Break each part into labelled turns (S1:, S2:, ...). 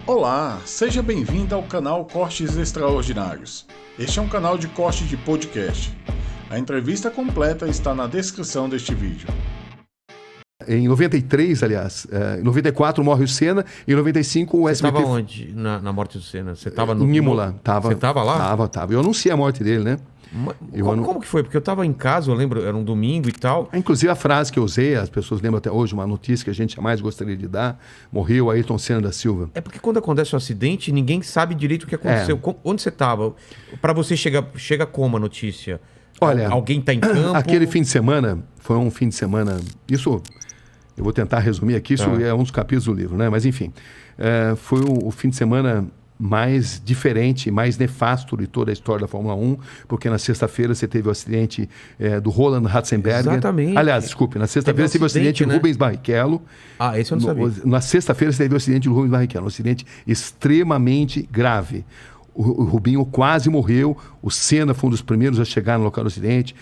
S1: Olá, seja bem-vindo ao canal Cortes Extraordinários. Este é um canal de corte de podcast. A entrevista completa está na descrição deste vídeo.
S2: Em 93, aliás, em 94 morre o Senna, em 95 o SBT...
S3: Você estava onde na morte do Senna? Você estava
S2: no... Em Imola.
S3: Você estava lá?
S2: Tava. Eu anunciei a morte dele, né?
S3: Como que foi? Porque eu estava em casa, eu lembro, era um domingo e tal.
S2: Inclusive a frase que eu usei, as pessoas lembram até hoje, uma notícia que a gente jamais gostaria de dar, morreu Ayrton Senna da Silva.
S3: É porque quando acontece um acidente, ninguém sabe direito o que aconteceu. Onde você estava? Para você chega como a notícia?
S2: Olha,
S3: alguém está em campo?
S2: Aquele fim de semana, foi um fim de semana... Isso, eu vou tentar resumir aqui, isso é um dos capítulos do livro, né? Mas enfim, foi o fim de semana mais diferente, mais nefasto de toda a história da Fórmula 1, porque na sexta-feira você teve o acidente do Roland Ratzenberger.
S3: Exatamente.
S2: Aliás, desculpe, na sexta-feira você teve o acidente de Rubens Barrichello.
S3: Ah, esse eu não sabia.
S2: Na sexta-feira você teve o acidente de Rubens Barrichello, um acidente extremamente grave. O Rubinho quase morreu, o Senna foi um dos primeiros a chegar no local do acidente,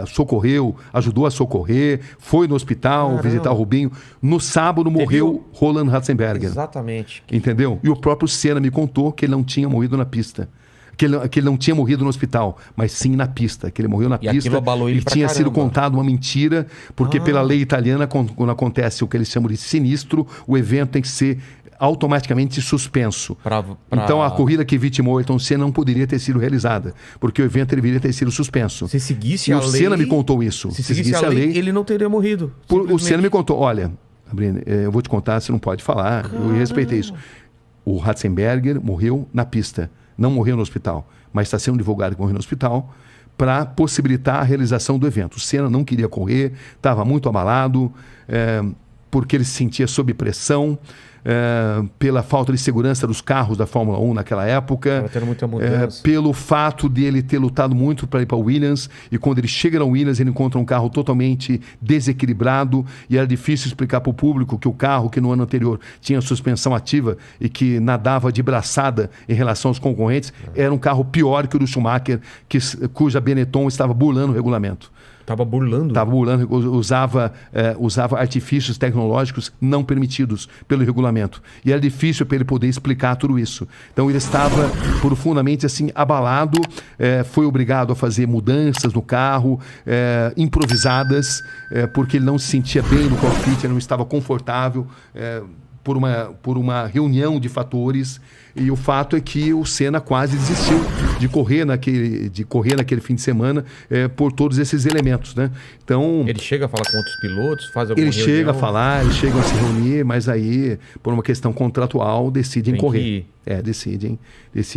S2: socorreu, ajudou a socorrer, foi no hospital visitar o Rubinho. No sábado morreu Roland Ratzenberger.
S3: Exatamente.
S2: Entendeu? E o próprio Senna me contou que ele não tinha morrido na pista. Que ele não tinha morrido no hospital, mas sim na pista, que ele morreu na pista.
S3: Aquilo abalou ele pra
S2: tinha
S3: caramba.
S2: sido contado uma mentira, porque pela lei italiana, quando acontece o que eles chamam de sinistro, o evento tem que ser automaticamente suspenso. Então a corrida que vitimou Ayrton Senna não poderia ter sido realizada, porque o evento deveria ter sido suspenso.
S3: Se seguisse a lei...
S2: O Senna me contou isso.
S3: Se seguisse a lei, ele não teria morrido.
S2: O Senna me contou, olha, Sabrina, eu vou te contar, você não pode falar, eu respeitei isso. O Ratzenberger morreu na pista, não morreu no hospital, mas está sendo divulgado que morreu no hospital para possibilitar a realização do evento. O Senna não queria correr, estava muito abalado, porque ele se sentia sob pressão, pela falta de segurança dos carros da Fórmula 1 naquela época,
S3: muita mudança.
S2: Pelo fato de ele ter lutado muito para ir para o Williams, e quando ele chega na Williams ele encontra um carro totalmente desequilibrado, e era difícil explicar para o público que o carro que no ano anterior tinha suspensão ativa e que nadava de braçada em relação aos concorrentes, era um carro pior que o do Schumacher, cuja Benetton estava burlando o regulamento.
S3: Estava burlando,
S2: usava artifícios tecnológicos não permitidos pelo regulamento. E era difícil para ele poder explicar tudo isso. Então ele estava profundamente assim, abalado, foi obrigado a fazer mudanças no carro, improvisadas, porque ele não se sentia bem no cockpit, ele não estava confortável, por uma reunião de fatores. E o fato é que o Senna quase desistiu de correr naquele fim de semana por todos esses elementos, né? Então,
S3: ele chega a falar com outros pilotos, faz alguma reunião?
S2: Chega a falar, eles chegam a se reunir, mas aí, por uma questão contratual, decidem correr. Decidem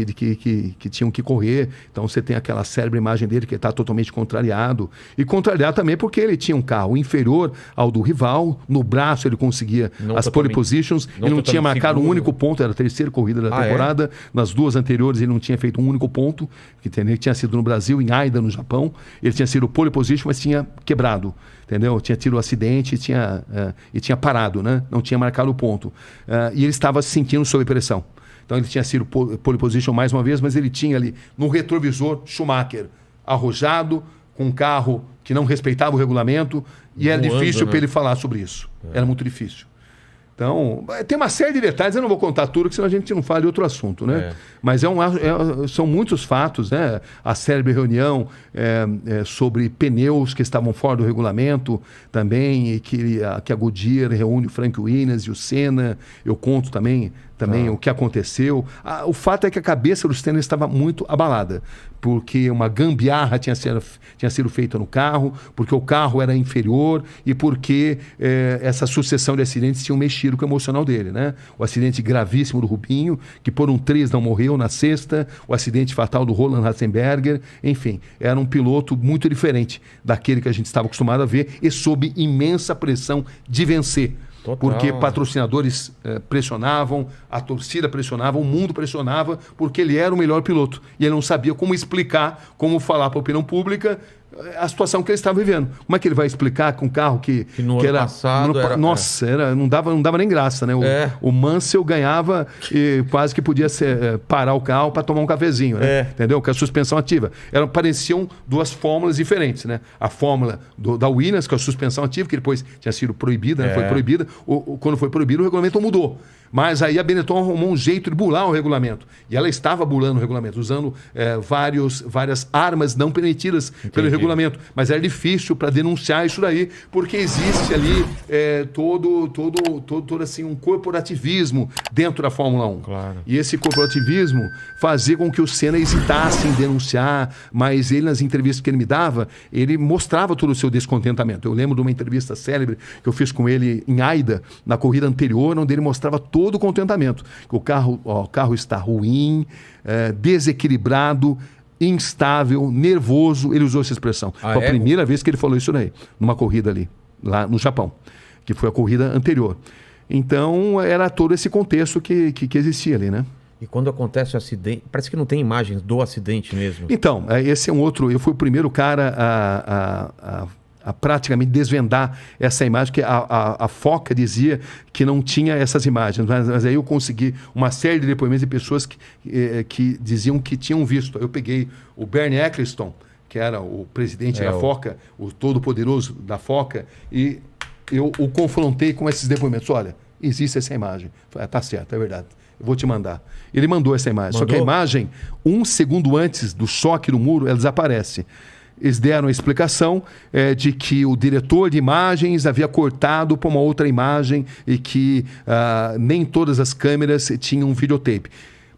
S2: que tinham que correr. Então você tem aquela célebre imagem dele que ele está totalmente contrariado. E contrariado também porque ele tinha um carro inferior ao do rival. No braço ele conseguia as pole positions. Ele não tinha marcado um único ponto, era a terceira corrida da temporada. Nas duas anteriores ele não tinha feito um único ponto, que tinha sido no Brasil, em Aida, no Japão. Ele tinha sido pole position, mas tinha quebrado. Entendeu? Tinha tido um acidente e tinha parado, né? Não tinha marcado o ponto. E ele estava se sentindo sob pressão. Então ele tinha sido pole position mais uma vez, mas ele tinha ali no retrovisor Schumacher arrojado, com um carro que não respeitava o regulamento, e era difícil para ele falar sobre isso. Era muito difícil. Então, tem uma série de detalhes, eu não vou contar tudo, porque senão a gente não fala de outro assunto, né? Mas são muitos fatos, né? A célebre reunião sobre pneus que estavam fora do regulamento também, e que a Goodyear reúne o Frank Williams e o Senna. Eu conto também o que aconteceu. O fato é que a cabeça do Senna estava muito abalada, porque uma gambiarra tinha sido feita no carro, porque o carro era inferior e porque essa sucessão de acidentes tinham mexido com o emocional dele, né? O acidente gravíssimo do Rubinho, que por um triz não morreu na sexta, o acidente fatal do Roland Ratzenberger, enfim, era um piloto muito diferente daquele que a gente estava acostumado a ver e sob imensa pressão de vencer. Total. Porque patrocinadores pressionavam, a torcida pressionava, o mundo pressionava, porque ele era o melhor piloto. E ele não sabia como explicar, como falar para a opinião pública a situação que ele estava vivendo. Como é que ele vai explicar com um carro que
S3: no ano passado
S2: nossa, não dava nem graça, né? O Mansell ganhava e quase que podia parar o carro para tomar um cafezinho, né? Entendeu? Com a suspensão ativa. Pareciam duas fórmulas diferentes, né? A fórmula da Williams, que é a suspensão ativa, que depois tinha sido proibida, né? Foi proibida. Quando foi proibido, o regulamento mudou. Mas aí a Benetton arrumou um jeito de burlar o regulamento. E ela estava burlando o regulamento, usando várias armas não permitidas pelo regulamento. Mas era difícil para denunciar isso daí, porque existe ali todo assim, um corporativismo dentro da Fórmula 1.
S3: Claro.
S2: E esse corporativismo fazia com que o Senna hesitasse em denunciar, mas ele, nas entrevistas que ele me dava, ele mostrava todo o seu descontentamento. Eu lembro de uma entrevista célebre que eu fiz com ele em Aida, na corrida anterior, onde ele mostrava todo o contentamento. Que o carro está ruim, desequilibrado, instável, nervoso. Ele usou essa expressão. Foi a primeira vez que ele falou isso daí, numa corrida ali, lá no Japão, que foi a corrida anterior. Então, era todo esse contexto que existia ali, né?
S3: E quando acontece o acidente, parece que não tem imagens do acidente mesmo.
S2: Então, esse é um outro... Eu fui o primeiro cara a praticamente desvendar essa imagem, que a Foca dizia que não tinha essas imagens, mas aí eu consegui uma série de depoimentos de pessoas que diziam que tinham visto. Eu peguei o Bernie Eccleston, que era o presidente da Foca, o todo-poderoso da Foca, e eu o confrontei com esses depoimentos. Olha, existe essa imagem. Falei, tá certo, é verdade. Eu vou te mandar. Ele mandou essa imagem. Só que a imagem, 1 segundo antes do choque no muro, ela desaparece. Eles deram a explicação de que o diretor de imagens havia cortado para uma outra imagem e que nem todas as câmeras tinham um videotape.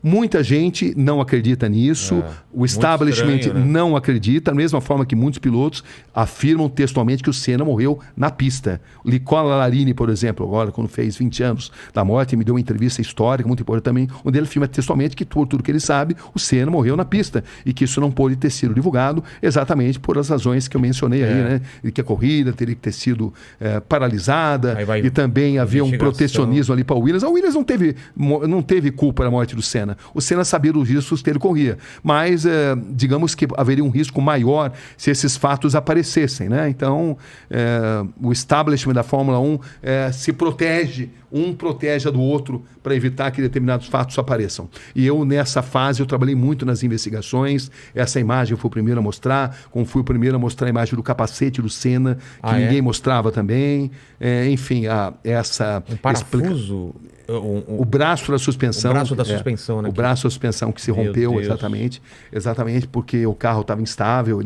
S2: Muita gente não acredita nisso, o establishment estranho, né? Não acredita, da mesma forma que muitos pilotos afirmam textualmente que o Senna morreu na pista. Nicola Larini, por exemplo, agora quando fez 20 anos da morte, me deu uma entrevista histórica muito importante também, onde ele afirma textualmente que, por tudo que ele sabe, o Senna morreu na pista e que isso não pôde ter sido divulgado exatamente por as razões que eu mencionei aí, né? E que a corrida teria que ter sido paralisada e também havia um protecionismo ali para o Williams. A Williams não teve culpa da morte do Senna. O Senna sabia dos riscos que ele corria, mas digamos que haveria um risco maior se esses fatos aparecessem, né? Então, o establishment da Fórmula 1 se protege, um protege a do outro para evitar que determinados fatos apareçam. E eu, nessa fase, eu trabalhei muito nas investigações. Essa imagem eu fui o primeiro a mostrar, como fui o primeiro a mostrar a imagem do capacete do Senna, que ninguém mostrava também. Enfim, essa...
S3: Um parafuso...
S2: O braço da suspensão.
S3: O braço da suspensão, né?
S2: O braço da suspensão que se rompeu, exatamente porque o carro estava instável,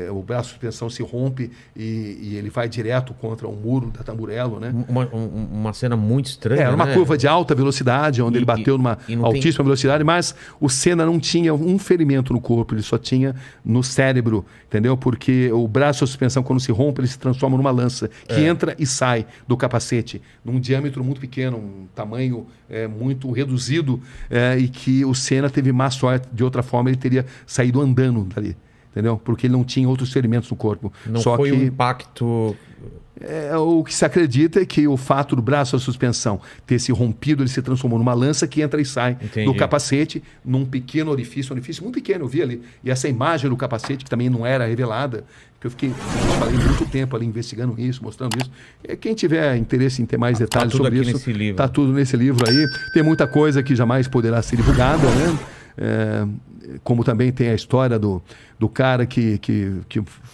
S2: o braço da suspensão se rompe e ele vai direto contra o muro da Tamburello, né?
S3: Uma cena muito estranha,
S2: era uma curva de alta velocidade, onde ele bateu numa altíssima velocidade, mas o Senna não tinha um ferimento no corpo, ele só tinha no cérebro, entendeu? Porque o braço da suspensão, quando se rompe, ele se transforma numa lança, que entra e sai do capacete, num diâmetro muito pequeno, um tamanho muito reduzido, e que o Senna teve má sorte. De outra forma, ele teria saído andando dali, entendeu? Porque ele não tinha outros ferimentos no corpo.
S3: Não foi um impacto...
S2: O que se acredita é que o fato do braço da suspensão ter se rompido, ele se transformou numa lança que entra e sai do capacete, num pequeno orifício, um orifício muito pequeno, eu vi ali. E essa imagem do capacete, que também não era revelada, que eu falei muito tempo ali investigando isso, mostrando isso. Quem tiver interesse em ter mais detalhes sobre isso, está tudo nesse livro aí. Tem muita coisa que jamais poderá ser divulgada, né? Como também tem a história do cara que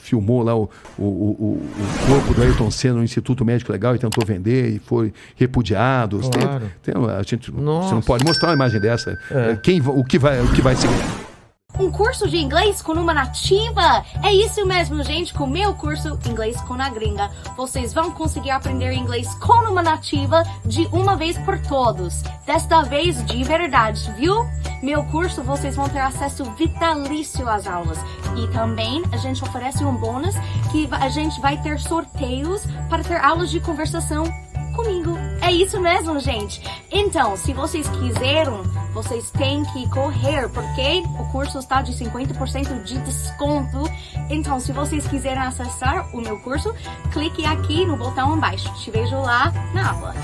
S2: filmou lá o corpo do Ayrton Senna no Instituto Médico Legal e tentou vender e foi repudiado.
S3: Claro.
S2: Você não pode mostrar uma imagem dessa. O que vai seguir?
S4: Um curso de inglês com uma nativa? É isso mesmo, gente. Com o meu curso Inglês com a Gringa, vocês vão conseguir aprender inglês com uma nativa de uma vez por todos. Desta vez de verdade, viu? Meu curso, vocês vão ter acesso vitalício às aulas. E também a gente oferece um bônus que a gente vai ter sorteios para ter aulas de conversação comigo. É isso mesmo, gente. Então, se vocês quiserem, vocês têm que correr, porque o curso está de 50% de desconto. Então, se vocês quiserem acessar o meu curso, clique aqui no botão abaixo. Te vejo lá na aula.